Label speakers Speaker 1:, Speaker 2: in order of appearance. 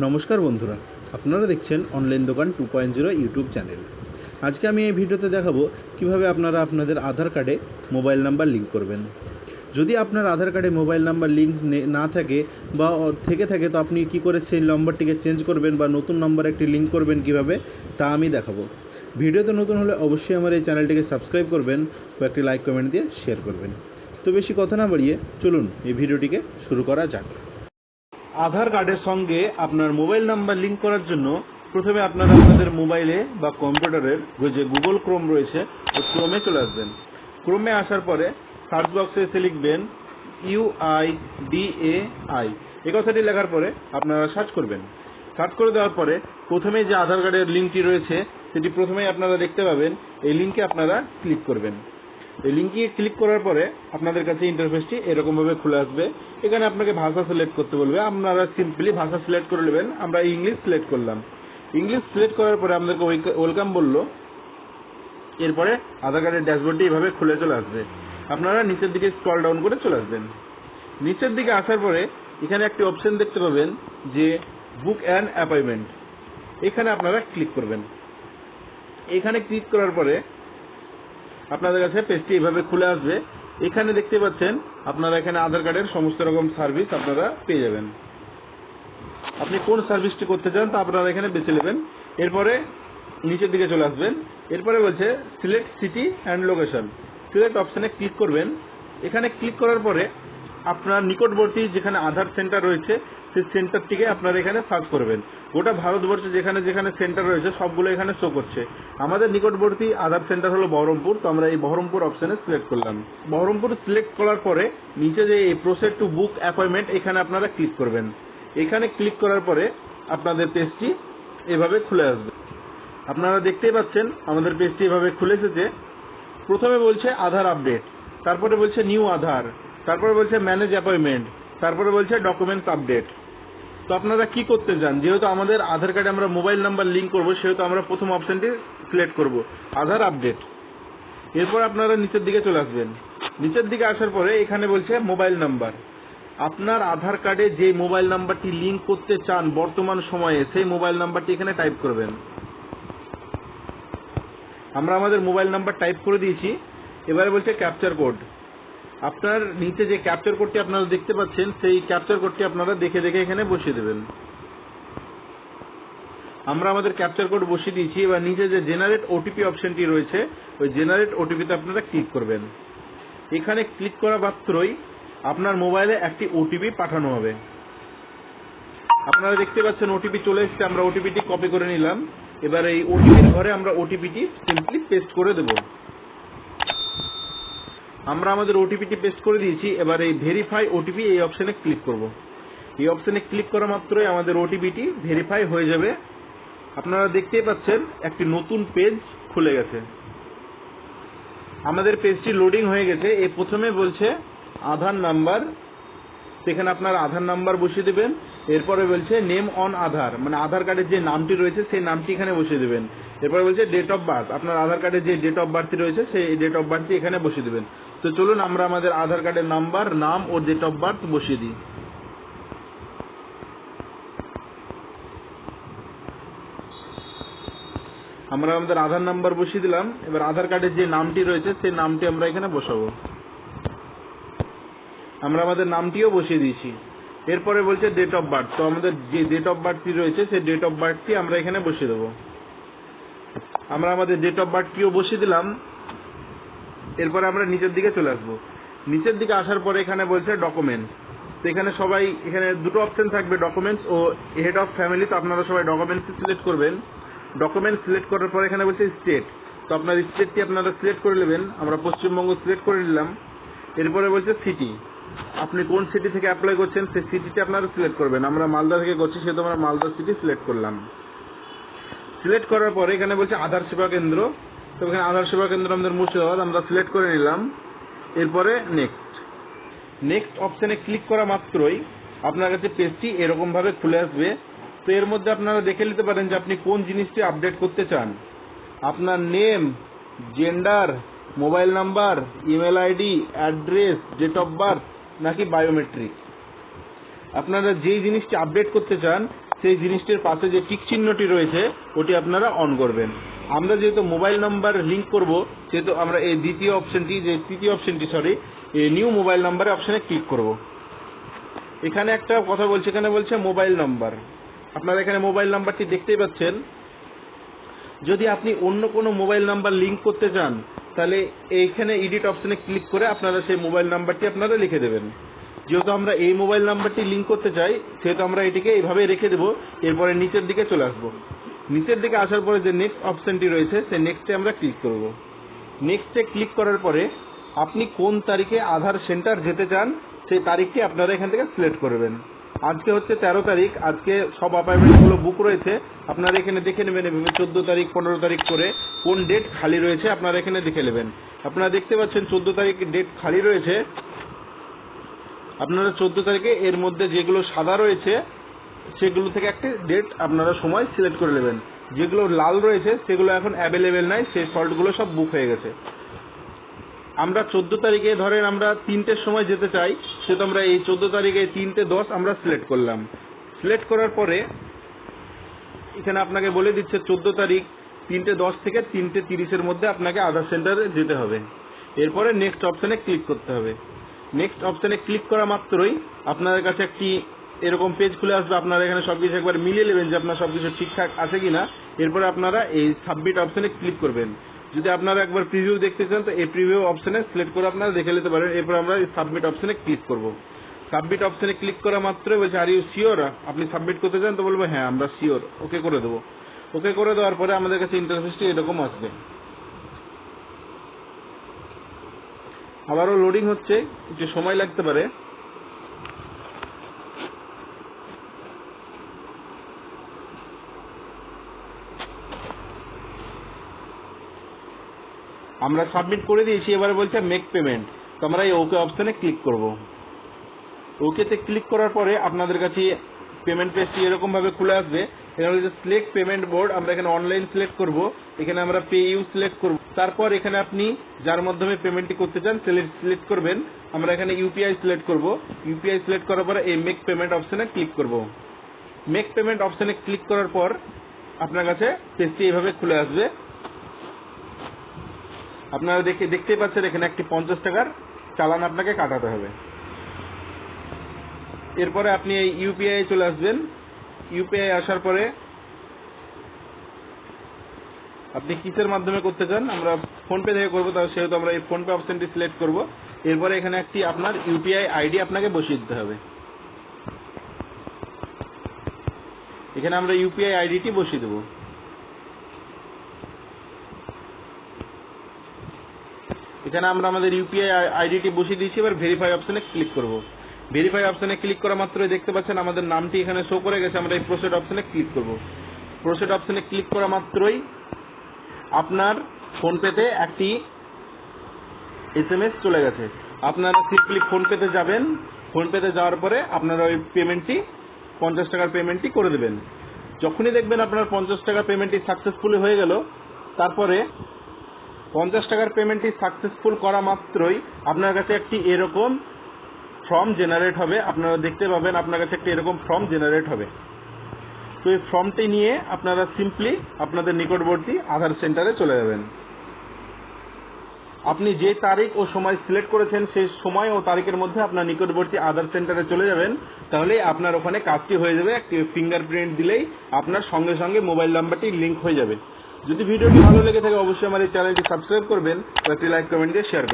Speaker 1: নমস্কার বন্ধুরা, আপনারা দেখছেন অনলাইন দোকান 2.0 ইউটিউব চ্যানেল। আজকে আমি এই ভিডিওতে দেখাবো কিভাবে আপনারা আপনাদের আধার কার্ডে মোবাইল নাম্বার লিঙ্ক করবেন। যদি আপনার আধার কার্ডে মোবাইল নাম্বার লিঙ্ক না থাকে বা থেকে থাকে, তো আপনি কি করে সেই নম্বরটিকে চেঞ্জ করবেন বা নতুন নম্বর একটি লিঙ্ক করবেন কিভাবে, তা আমি দেখাবো। ভিডিওতে নতুন হলে অবশ্যই আমার এই চ্যানেলটিকে সাবস্ক্রাইব করবেন ও একটি লাইক কমেন্ট দিয়ে শেয়ার করবেন। তো বেশি কথা না বাড়িয়ে চলুন এই ভিডিওটিকে শুরু করা যাক। আধার কার্ডের সঙ্গে আপনার মোবাইল নাম্বার লিঙ্ক করার জন্য প্রথমে আপনারা আপনাদের মোবাইলে বা কম্পিউটারের যে গুগল ক্রোম রয়েছে ওই ক্রোমে চলে আসবেন। ক্রোমে আসার পরে সার্চ বক্সে এসে লিখবেন UIDAI, এই কথাটি লেখার পরে আপনারা সার্চ করবেন। সার্চ করে দেওয়ার পরে প্রথমেই যে আধার কার্ডের লিঙ্কটি রয়েছে সেটি প্রথমেই আপনারা দেখতে পাবেন। এই লিঙ্কে আপনারা ক্লিক করবেন। এই লিঙ্কে ক্লিক করার পরে আপনাদের কাছে ইন্টারফেসটি এরকমভাবে খুলে আসবে। এখানে আপনাকে ভাষা সিলেক্ট করতে বলবে, আপনারা সিম্পলি ভাষা সিলেক্ট করে নেবেন। আমরা ইংলিশ সিলেক্ট করলাম। ইংলিশ সিলেক্ট করার পরে আমাদেরকে ওয়েলকাম বললো। এরপরে আধার কার্ডের ড্যাশবোর্ডটি এভাবে খুলে চলে আসবে। আপনারা নিচের দিকে স্ক্রল ডাউন করে চলে আসবেন। নিচের দিকে আসার পরে এখানে একটি অপশন দেখতে পাবেন যে বুক অ্যান অ্যাপয়েন্টমেন্ট, এখানে আপনারা ক্লিক করবেন। এখানে ক্লিক করার পরে আপনাদের কাছে পেজটি এভাবে খুলে আসবে। এখানে দেখতে পাচ্ছেন আপনারা এখানে আধার কার্ডের সমস্ত রকম সার্ভিস আপনারা পেয়ে যাবেন। আপনি কোন সার্ভিসটি করতে চান তা আপনারা এখানে বেছে নেবেন। এরপরে নিচের দিকে চলে আসবেন। এরপরে বলছে select city and location, select অপশানে ক্লিক করবেন। এখানে ক্লিক করার পরে আপনার নিকটবর্তী যেখানে আধার সেন্টার রয়েছে সেই সেন্টারটিকে আপনারা এখানে সার্চ করবেন। গোটা ভারতবর্ষে যেখানে যেখানে সেন্টার রয়েছে সবগুলো এখানে শো করছে। আমাদের নিকটবর্তী আধার সেন্টার হলো বহরমপুর, তো আমরা এই বহরমপুর অপশানে সিলেক্ট করলাম। বহরমপুর সিলেক্ট করার পরে নিচে যে এই প্রসেড টু বুক অ্যাপয়েন্টমেন্ট এখানে আপনারা ক্লিক করবেন। এখানে ক্লিক করার পরে আপনাদের পেজটি এভাবে খুলে আসবে। আপনারা দেখতেই পাচ্ছেন আমাদের পেজটি এভাবে খুলে এসেছে। প্রথমে বলছে আধার আপডেট, তারপরে বলছে নিউ আধার, তারপরে বলছে ম্যানেজ অ্যাপয়েন্টমেন্ট, তারপরে বলছে ডকুমেন্টস আপডেট। তো আপনারা কি করতে চান? যেহেতু আমাদের আধার কার্ডে আমরা মোবাইল নাম্বার লিঙ্ক করবো, সেহেতু আমরা প্রথম অপশনটি সিলেক্ট করব, আধার আপডেট। এরপর আপনারা নিচের দিকে চলে আসবেন। নিচের দিকে আসার পরে এখানে বলছে মোবাইল নাম্বার। আপনার আধার কার্ডে যে মোবাইল নাম্বারটি লিঙ্ক করতে চান বর্তমান সময়ে সেই মোবাইল নাম্বারটি এখানে টাইপ করবেন। আমরা আমাদের মোবাইল নাম্বার টাইপ করে দিয়েছি। এবারে বলছে ক্যাপচার কোড। আপনার নিচে যে ক্যাপচার কোডটি আপনারা দেখতে পাচ্ছেন সেই ক্যাপচার কোডটি আপনারা দেখে দেখে এখানে বসিয়ে দেবেন। আমরা আমাদের ক্যাপচার কোড বসিয়ে দিয়েছি। এবার নিচে যে জেনারেট ওটিপি অপশনটি রয়েছে ওই জেনারেট ওটিপিতে আপনারা ক্লিক করবেন। এখানে ক্লিক করা মাত্রই আপনার মোবাইলে একটি ওটিপি পাঠানো হবে। আপনারা দেখতে পাচ্ছেন ওটিপি চলে এসেছে। আমরা ওটিপিটি কপি করে নিলাম। এবার এই ওটিপির ঘরে আমরা ওটিপিটি সিম্পলি পেস্ট করে দেব। আমরা আমাদের ওটিপিটি পেস্ট করে দিয়েছি। এবার এই ভেরিফাই ওটিপি এই অপশনে ক্লিক করব। এই অপশনে ক্লিক করা মাত্রই আমাদের ওটিপিটি ভেরিফাই হয়ে যাবে। আপনারা দেখতেই পাচ্ছেন একটি নতুন পেজ খুলে গেছে। আমাদের পেজটি লোডিং হয়ে গেছে। এই প্রথমে বলছে আধার নাম্বার, সেখানে আপনার আধার নাম্বার বসিয়ে দেবেন। এরপরে বলছে নেম অন আধার, মানে আধার কার্ডের যে নামটি রয়েছে সেই নামটি এখানে বসিয়ে দেবেন। এরপরে বলছে ডেট অফ বার্থ, আপনার আধার কার্ডের যে ডেট অফ বার্থ রয়েছে সেই ডেট অফ বার্থটি এখানে বসিয়ে দেবেন। তো চলুন আমরা আমাদের আধার কার্ডের নাম্বার, নাম ও ডেট অফ বার্থ বসিয়ে দিই। আমরা আমাদের আধার নাম্বার বসিয়ে দিলাম। এবার আধার কার্ডের যে নামটি রয়েছে সেই নামটি আমরা এখানে বসাবো। আমরা আমাদের নামটিও বসিয়ে দিয়েছি। এরপরে বলছে ডেট অফ বার্থ, তো আমাদের যে ডেট অফ বার্থটি রয়েছে সেই ডেট অফ বার্থটি আমরা এখানে বসিয়ে দেবো। আমরা আমাদের ডেট অফ বার্থটিও বসিয়ে দিলাম। এরপরে আমরা নিচের দিকে চলে আসবো। নিচের দিকে আসার পরে এখানে বলছে ডকুমেন্টস। তো এখানে সবাই এখানে দুটো অপশন থাকবে, ডকুমেন্টস ও হেড অফ ফ্যামিলি। তো আপনারা সবাই ডকুমেন্টস সিলেক্ট করবেন। ডকুমেন্টস সিলেক্ট করার পরে এখানে বলছে স্টেট, তো আপনার স্টেটটি আপনারা সিলেক্ট করে নেবেন। আমরা পশ্চিমবঙ্গ সিলেক্ট করে নিলাম। এরপরে বলছে সিটি, আপনি কোন সিটি থেকে অ্যাপ্লাই করছেন সেই সিটিটি আপনারা সিলেক্ট করবেন। আমরা মালদা থেকে করছি সেহেতু আমরা মালদা সিটি সিলেক্ট করলাম। সিলেক্ট করার পরে এখানে বলছে আধার সেবা কেন্দ্র, তো এখানে আধার সেবা কেন্দ্র আমাদের মুর্শিদাবাদ, আমরা সিলেক্ট করে নিলাম। এরপরে নেক্সট। নেক্সট অপশানে ক্লিক করা মাত্রই আপনার কাছে পেজটি এরকম ভাবে খুলে আসবে। তো এর মধ্যে আপনারা দেখে নিতে পারেন যে আপনি কোন জিনিসটি আপডেট করতে চান। আপনার name, gender, mobile number, email ID, address, date of birth নাকি বায়োমেট্রিক। আপনারা যেই জিনিসটি আপডেট করতে চান সেই জিনিসটির পাশে যে টিক চিহ্নটি রয়েছে ওটি আপনারা অন করবেন। আমরা যেহেতু মোবাইল নাম্বার লিঙ্ক করব সেহেতু আমরা এই তৃতীয় অপশনটি এই নিউ মোবাইল নাম্বারের অপশনে ক্লিক করব। এখানে একটা কথা বলছে, এখানে বলছে মোবাইল নাম্বার। আপনারা এখানে মোবাইল নাম্বারটি দেখতেই পাচ্ছেন। যদি আপনি অন্য কোনো মোবাইল নাম্বার লিঙ্ক করতে চান তাহলে এইখানে এডিট অপশনে ক্লিক করে আপনারা সেই মোবাইল নাম্বারটি আপনারা লিখে দেবেন। যেহেতু আমরা এই মোবাইল নাম্বারটি লিঙ্ক করতে চাই সেহেতু আমরা এটিকে এইভাবে রেখে দেবো। এরপরে নিচের দিকে চলে আসবো। নিচের দিকে আসার পরে যে নেক্সট অপশনটি রয়েছে সেই নেক্সটে আমরা ক্লিক করব। নেক্সটে ক্লিক করার পরে আপনি কোন তারিখে আধার সেন্টার যেতে চান সেই তারিখটি আপনারা এখান থেকে সিলেক্ট করবেন। আজকে হচ্ছে 13 তারিখ, আজকে সব অ্যাপয়েন্টমেন্টগুলো বুক রয়েছে। আপনারা এখানে দেখে নেবেন এভাবে 14 তারিখ 15 তারিখ করে কোন ডেট খালি রয়েছে আপনারা এখানে দেখে নেবেন। আপনারা দেখতে পাচ্ছেন 14 তারিখ ডেট খালি রয়েছে। আপনারা 14 তারিখে এর মধ্যে যেগুলো সাদা রয়েছে সেগুলো থেকে একটা ডেট আপনারা সময় সিলেক্ট করে নেবেন। যেগুলো লাল রয়েছে সেগুলো এখন অ্যাভেলেবেল নাই, সেই স্লটগুলো সব বুক হয়ে গেছে। আমরা 14 তারিখে ধরেন আমরা 3টের সময় যেতে চাই, সেহেতু আমরা এই 14 তারিখে 3:10 আমরা সিলেক্ট করলাম। সিলেক্ট করার পরে এখানে আপনাকে বলে দিচ্ছে 14 তারিখ 3:10 থেকে 3:30 মধ্যে আপনাকে আধার সেন্টারে যেতে হবে। এরপরে নেক্সট অপশনে ক্লিক করতে হবে। নেক্সট অপশনে ক্লিক করা মাত্রই আপনাদের কাছে একটি এরকম পেজ খুলে আসবে। আপনারা এখানে সবকিছু একবার মিলিয়ে নেবেন যে আপনার সবকিছু ঠিকঠাক আছে কিনা। এরপরে আপনারা এই সাবমিট অপশনে ক্লিক করবেন। যদি আপনারা একবার প্রিভিউ দেখতে চান তো এই প্রিভিউ অপশনে সিলেক্ট করে আপনারা দেখে নিতে পারেন। এরপর আমরা এই সাবমিট অপশনে ক্লিক করব। সাবমিট অপশনে ক্লিক করা মাত্রই বলছে আর ইউ শিওর, আপনি সাবমিট করতে চান? তো বলবো হ্যাঁ আমরা শিওর, ওকে করে দেবো। ওকে করে দেওয়ার পরে আমাদের কাছে ইন্টারফেসটি এরকম আসবে। আবারও লোডিং হচ্ছে, একটু সময় লাগতে পারে। আমরা সাবমিট করে দিয়েছি, এবারে বলছে মেক পেমেন্ট। তো আমরা এই ওকে অপশনে ক্লিক করব। ওকেতে ক্লিক করার পরে আপনাদের কাছে পেমেন্ট পেজটি এরকম ভাবে খুলে আসবে। এখানে বলছে সিলেক্ট পেমেন্ট বোর্ড, আমরা এখানে অনলাইন সিলেক্ট করব। এখানে আমরা পে ইউ সিলেক্ট করব। তারপর এখানে আপনি যার মাধ্যমে পেমেন্টটি করতে চান সিলেক্ট করবেন। আমরা এখানে ইউপিআই সিলেক্ট করব। ইউপিআই সিলেক্ট করার পরে এই মেক পেমেন্ট অপশনে ক্লিক করব। মেক পেমেন্ট অপশনে ক্লিক করার পর আপনার কাছে পেজটি এইভাবে খুলে আসবে। আপনারা দেখতেই পাচ্ছেন এখানে একটি 50 টাকার চালান আপনাকে কাটাতে হবে। এরপরে আপনি এই ইউপিআই চলে আসবেন। ইউপিআই আসার পরে আপনি কিসের মাধ্যমে করতে চান, আমরা ফোনপে থেকে করবো, সেহেতু আমরা এই ফোনপে অপশনটি সিলেক্ট করব। এরপরে এখানে একটি আপনার ইউপিআই আইডি আপনাকে বসিয়ে দিতে হবে। এখানে আমরা ইউপিআই আইডিটি বসিয়ে দেবো। এখানে আমরা আমাদের ইউপিআই আইডিটি বসিয়ে দিয়েছি। এবার ভেরিফাই অপশনে ক্লিক করব। ভেরিফাই অপশনে ক্লিক করা মাত্রই দেখতে পাচ্ছেন আমাদের নামটি এখানে শো করে গেছে। আমরা এই প্রসিড অপশনে ক্লিক করব। প্রসিড অপশনে ক্লিক করা মাত্রই আপনার ফোনপেতে একটি এসএমএস চলে গেছে। আপনারা সিম্পলি ফোনপেতে যাবেন। ফোনপেতে যাওয়ার পরে আপনারা ওই পেমেন্টটি 50 টাকার পেমেন্টটি করে দেবেন। যখনই দেখবেন আপনার 50 টাকার পেমেন্টটি সাকসেসফুল হয়ে গেল, তারপরে 50 টাকার পেমেন্টটি সাকসেসফুল করা মাত্রই আপনার কাছে একটি এরকম ফর্ম জেনারেট হবে। আপনারা দেখতে পাবেন আপনার কাছে একটি এরকম ফর্ম জেনারেট হবে। তো এই ফর্মটি নিয়ে আপনারা সিম্পলি আপনাদের নিকটবর্তী আধার সেন্টারে চলে যাবেন। আপনি যে তারিখ ও সময় সিলেক্ট করেছেন সেই সময় ও তারিখের মধ্যে আপনার নিকটবর্তী আধার সেন্টারে চলে যাবেন। তাহলে আপনার ওখানে কাজটি হয়ে যাবে। একটি ফিঙ্গারপ্রিন্ট দিলেই আপনার সঙ্গে সঙ্গে মোবাইল নাম্বারটি লিঙ্ক হয়ে যাবে। যদি ভিডিওটি ভালো লেগে থাকে অবশ্যই আমার এই চ্যানেলটি সাবস্ক্রাইব করবেন ও একটি লাইক কমেন্ট দিয়ে শেয়ার করবেন।